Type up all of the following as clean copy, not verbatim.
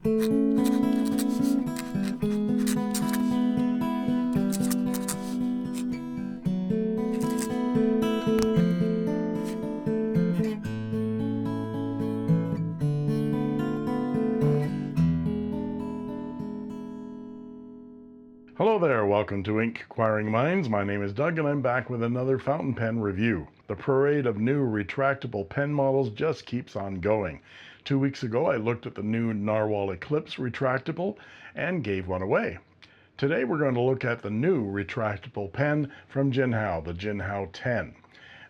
Hello there, welcome to Inkquiring Minds. My name is Doug and I'm back with another fountain pen review. The parade of new retractable pen models just keeps on going. 2 weeks ago I looked at the new Narwhal Eclipse retractable and gave one away. Today we're going to look at the new retractable pen from Jinhao, the Jinhao 10.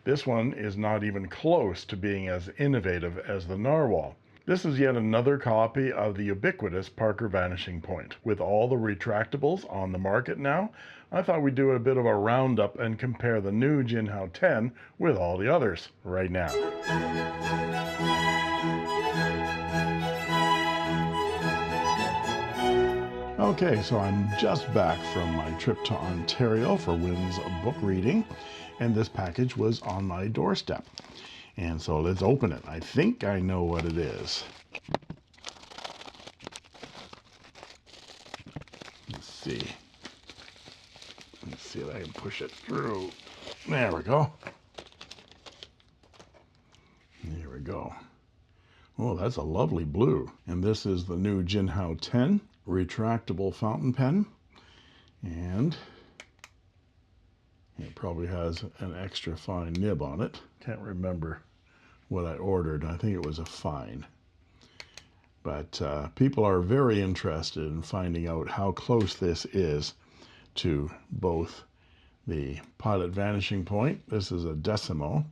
This one is not even close to being as innovative as the Narwhal. This is yet another copy of the ubiquitous Parker Vanishing Point. With all the retractables on the market now, I thought we'd do a bit of a roundup and compare the new Jinhao 10 with all the others right now. Okay, so I'm just back from my trip to Ontario for Wynn's book reading, and this package was on my doorstep. And so let's open it. I think I know what it is. Let's see. Let's see if I can push it through. There we go. There we go. Oh, that's a lovely blue. And this is the new Jinhao 10 retractable fountain pen. And it probably has an extra fine nib on it. Can't remember what I ordered. I think it was a fine. But people are very interested in finding out how close this is to both the Pilot Vanishing Point. This is a Decimo,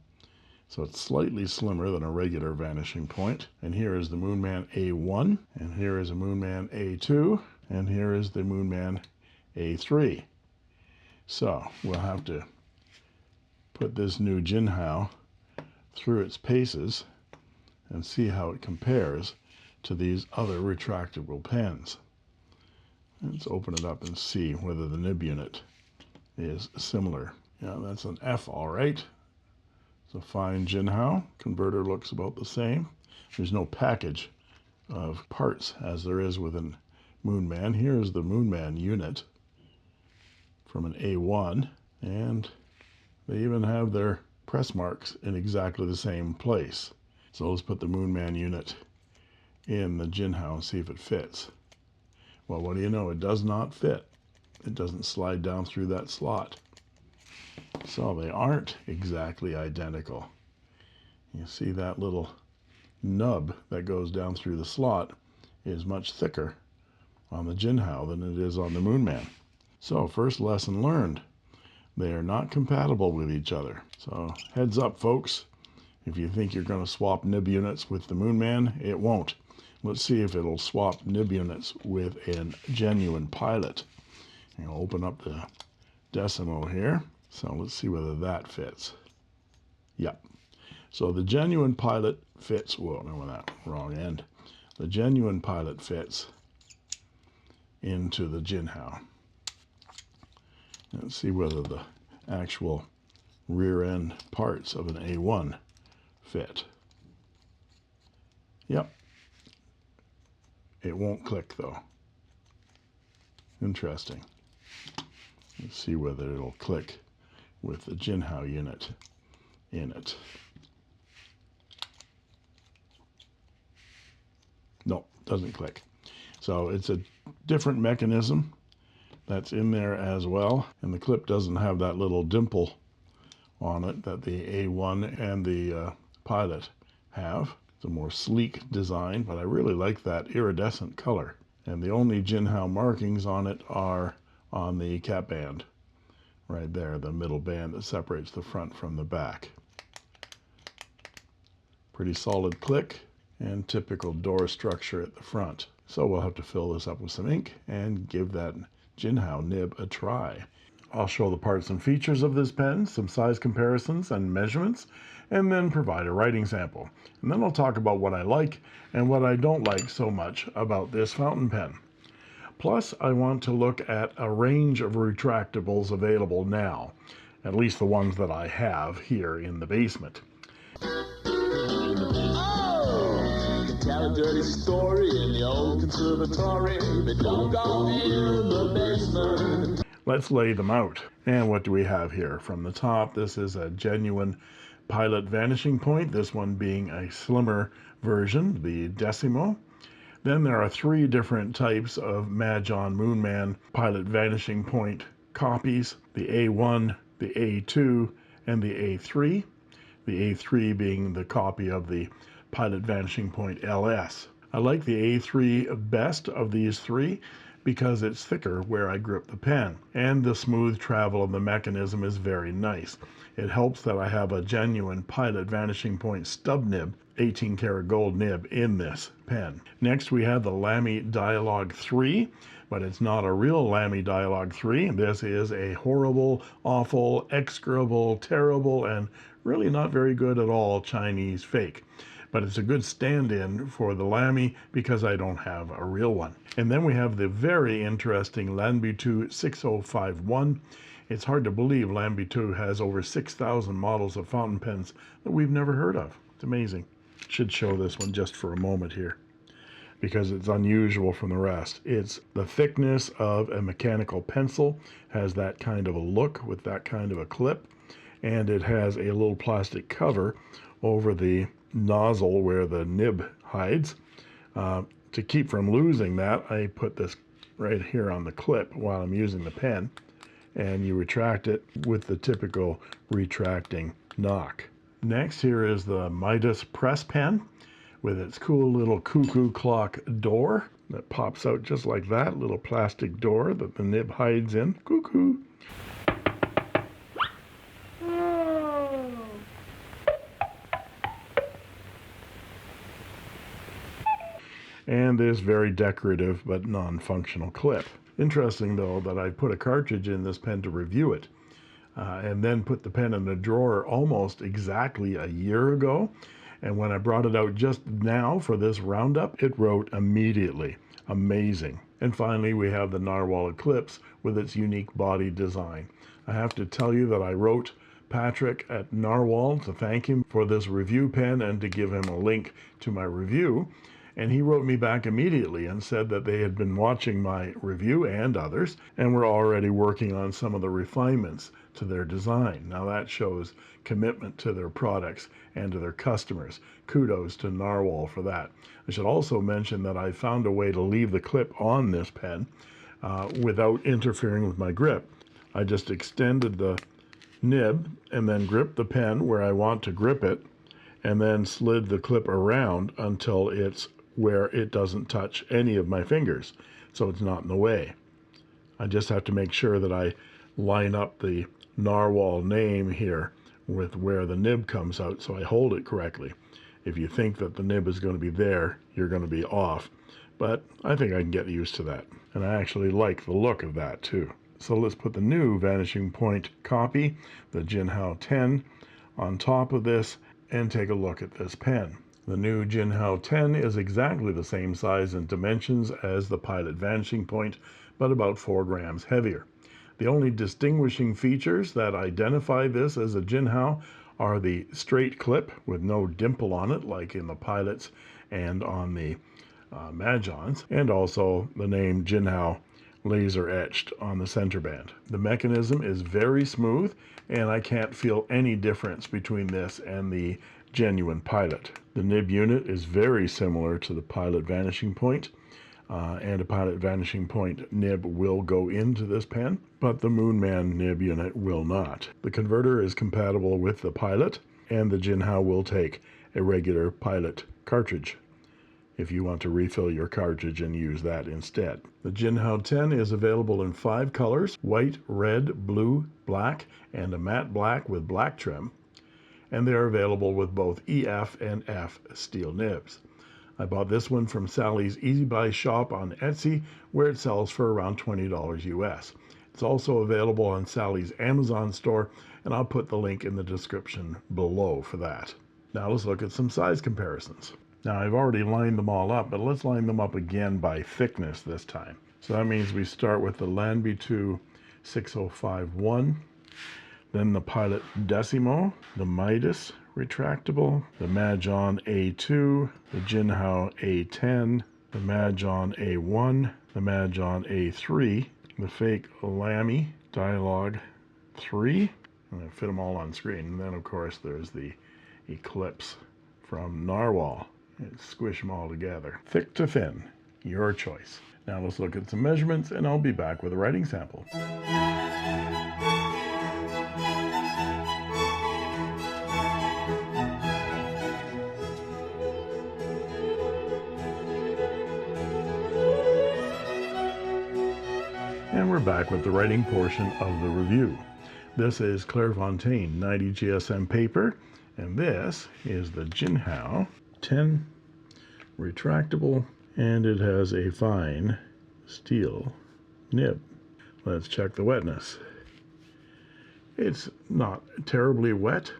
so it's slightly slimmer than a regular Vanishing Point. And here is the Moonman A1, and here is a Moonman A2, and here is the Moonman A3. So we'll have to put this new Jinhao through its paces and see how it compares to these other retractable pens. Let's open it up and see whether the nib unit is similar. Yeah, that's an F, all right. It's a fine Jinhao. Converter looks about the same. There's no package of parts as there is with a Moonman. Here's the Moonman unit from an A1, and they even have their press marks in exactly the same place. So let's put the Moonman unit in the Jinhao and see if it fits. Well, what do you know? It does not fit. It doesn't slide down through that slot. So they aren't exactly identical. You see that little nub that goes down through the slot is much thicker on the Jinhao than it is on the Moonman. So first lesson learned. They are not compatible with each other. So heads up, folks. If you think you're going to swap nib units with the Moonman, it won't. Let's see if it'll swap nib units with a genuine Pilot. I'll open up the Decimo here. So let's see whether that fits. Yep. So the genuine Pilot fits. Whoa, no, that wrong end. The genuine Pilot fits into the Jinhao. Let's see whether the actual rear end parts of an A1 fit. Yep. It won't click though. Interesting. Let's see whether it'll click with the Jinhao unit in it. No, doesn't click. So it's a different mechanism that's in there as well, and the clip doesn't have that little dimple on it that the A1 and the Pilot have. It's a more sleek design, but I really like that iridescent color. And the only Jinhao markings on it are on the cap band, right there, the middle band that separates the front from the back. Pretty solid click and typical door structure at the front. So we'll have to fill this up with some ink and give that Jinhao nib a try. I'll show the parts and features of this pen, some size comparisons and measurements, and then provide a writing sample. And then I'll talk about what I like and what I don't like so much about this fountain pen. Plus, I want to look at a range of retractables available now, at least the ones that I have here in the basement. Oh, I can tell a dirty story in the old conservatory, but don't go in the basement. Let's lay them out. And what do we have here? From the top, this is a genuine Pilot vanishing point, this one being a slimmer version, the Decimo. Then there are 3 different types of Majon Moonman Pilot vanishing point copies, the A1, the A2, and the A3. The A3 being the copy of the Pilot vanishing point LS. I like the A3 best of these 3 because it's thicker where I grip the pen, and the smooth travel of the mechanism is very nice. It helps that I have a genuine Pilot vanishing point stub nib, 18 karat gold nib in this pen. Next we have the Lamy Dialogue 3, but it's not a real Lamy Dialogue 3. This is a horrible, awful, execrable, terrible, and really not very good at all Chinese fake. But it's a good stand-in for the Lamy because I don't have a real one. And then we have the very interesting Lanbitu 6051. It's hard to believe Lanbitu has over 6,000 models of fountain pens that we've never heard of. It's amazing. Should show this one just for a moment here because it's unusual from the rest. It's the thickness of a mechanical pencil, has that kind of a look with that kind of a clip, and it has a little plastic cover over the nozzle where the nib hides. To keep from losing that, I put this right here on the clip while I'm using the pen, and you retract it with the typical retracting knock. Next, here is the Midas press pen with its cool little cuckoo clock door that pops out just like that, little plastic door that the nib hides in. Cuckoo. And this very decorative but non-functional clip. Interesting though that I put a cartridge in this pen to review it and then put the pen in the drawer almost exactly a year ago, and when I brought it out just now for this roundup, it wrote immediately. Amazing. And finally we have the Narwhal Eclipse with its unique body design. I have to tell you that I wrote Patrick at Narwhal to thank him for this review pen and to give him a link to my review. And he wrote me back immediately and said that they had been watching my review and others and were already working on some of the refinements to their design. Now that shows commitment to their products and to their customers. Kudos to Narwhal for that. I should also mention that I found a way to leave the clip on this pen without interfering with my grip. I just extended the nib and then gripped the pen where I want to grip it, and then slid the clip around until it's where it doesn't touch any of my fingers, so it's not in the way. I just have to make sure that I line up the Narwhal name here with where the nib comes out so I hold it correctly. If you think that the nib is going to be there, you're going to be off. But I think I can get used to that. And I actually like the look of that too. So let's put the new vanishing point copy, the Jinhao 10, on top of this and take a look at this pen. The new Jinhao 10 is exactly the same size and dimensions as the Pilot vanishing point, but about 4 grams heavier. The only distinguishing features that identify this as a Jinhao are the straight clip with no dimple on it like in the Pilots and on the Majons, and also the name Jinhao laser etched on the center band. The mechanism is very smooth and I can't feel any difference between this and the genuine Pilot. The nib unit is very similar to the Pilot vanishing point, and a Pilot vanishing point nib will go into this pen, but the Moonman nib unit will not. The converter is compatible with the Pilot, and the Jinhao will take a regular Pilot cartridge if you want to refill your cartridge and use that instead. The Jinhao 10 is available in 5 colors: white, red, blue, black, and a matte black with black trim, and they are available with both EF and F steel nibs. I bought this one from Sally's Easy Buy shop on Etsy, where it sells for around $20 US. It's also available on Sally's Amazon store, and I'll put the link in the description below for that. Now let's look at some size comparisons. Now I've already lined them all up, but let's line them up again by thickness this time. So that means we start with the Lanbitu 6051, then the Pilot Decimo, the Midas retractable, the Majon A2, the Jinhao A10, the Majon A1, the Majon A3, the fake Lamy Dialogue 3. I'm going to fit them all on screen. And then, of course, there's the Eclipse from Narwhal. And squish them all together. Thick to thin, your choice. Now let's look at some measurements, and I'll be back with a writing sample. And we're back with the writing portion of the review. This is Clairefontaine 90 GSM paper, and this is the Jinhao 10 retractable, and it has a fine steel nib. Let's check the wetness. It's not terribly wet,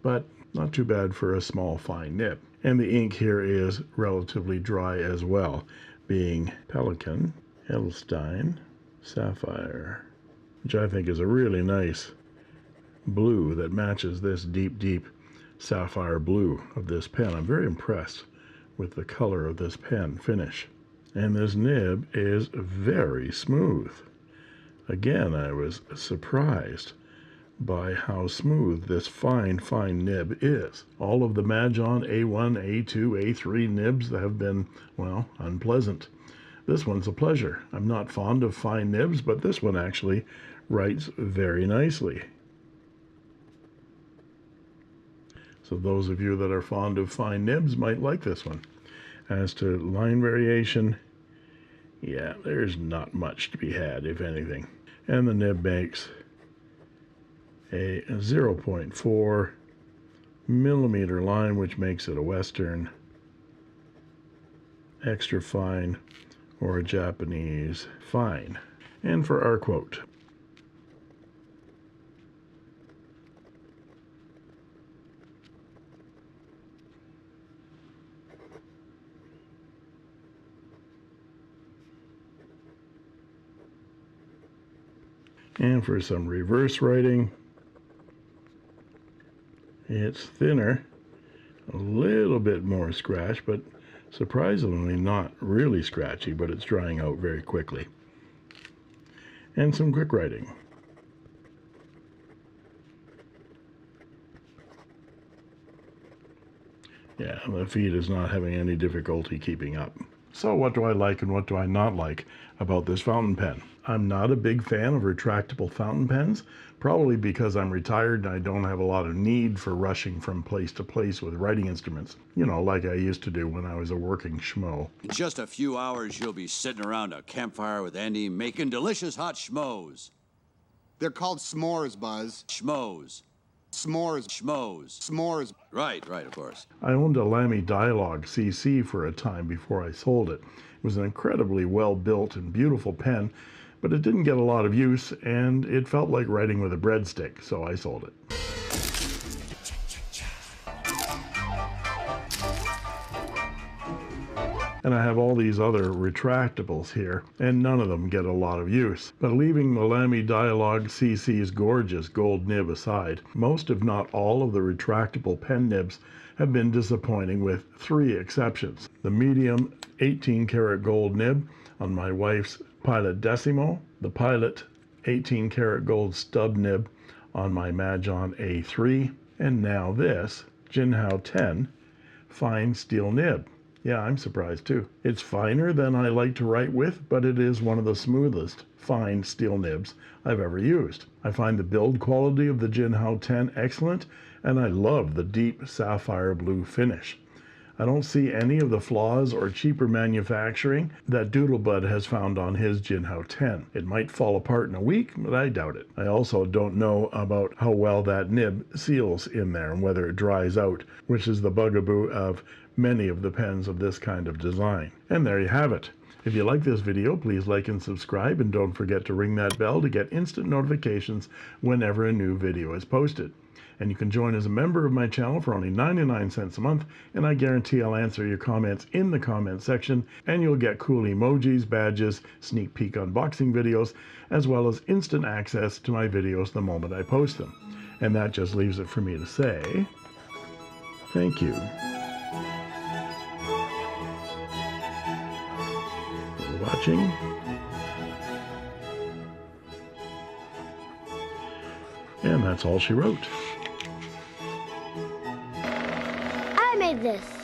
but not too bad for a small fine nib. And the ink here is relatively dry as well, being Pelican, Edelstein, Sapphire, which I think is a really nice blue that matches this deep, deep sapphire blue of this pen. I'm very impressed with the color of this pen finish. And this nib is very smooth. Again, I was surprised by how smooth this fine, fine nib is. All of the Majon A1, A2, A3 nibs have been, well, unpleasant. This one's a pleasure. I'm not fond of fine nibs, but this one actually writes very nicely. So those of you that are fond of fine nibs might like this one. As to line variation, yeah, there's not much to be had, if anything. And the nib makes a 0.4 millimeter line, which makes it a Western, extra fine, or a Japanese fine. And for our quote, and for some reverse writing, it's thinner, a little bit more scratch, but surprisingly not really scratchy, but it's drying out very quickly. And some quick writing. Yeah, the feed is not having any difficulty keeping up. So what do I like and what do I not like about this fountain pen? I'm not a big fan of retractable fountain pens, probably because I'm retired and I don't have a lot of need for rushing from place to place with writing instruments, you know, like I used to do when I was a working schmo. In just a few hours, you'll be sitting around a campfire with Andy making delicious hot schmoes. They're called s'mores, Buzz. Schmoes. S'mores. Schmoes. S'mores. Right, of course. I owned a Lamy Dialogue CC for a time before I sold it. It was an incredibly well-built and beautiful pen, but it didn't get a lot of use, and it felt like writing with a breadstick, so I sold it. And I have all these other retractables here, and none of them get a lot of use. But leaving the Lamy Dialogue CC's gorgeous gold nib aside, most if not all of the retractable pen nibs have been disappointing, with 3 exceptions. The medium 18 karat gold nib on my wife's Pilot Decimo, the Pilot 18 karat gold stub nib on my Majon A3, and now this Jinhao 10 fine steel nib. Yeah, I'm surprised too. It's finer than I like to write with, but it is one of the smoothest fine steel nibs I've ever used. I find the build quality of the Jinhao 10 excellent, and I love the deep sapphire blue finish. I don't see any of the flaws or cheaper manufacturing that Doodlebud has found on his Jinhao 10. It might fall apart in a week, but I doubt it. I also don't know about how well that nib seals in there and whether it dries out, which is the bugaboo of many of the pens of this kind of design. And there you have it. If you like this video, please like and subscribe, and don't forget to ring that bell to get instant notifications whenever a new video is posted. And you can join as a member of my channel for only 99 cents a month, and I guarantee I'll answer your comments in the comment section, and you'll get cool emojis, badges, sneak peek unboxing videos, as well as instant access to my videos the moment I post them. And that just leaves it for me to say, Thank you for watching. And that's all she wrote. I made this.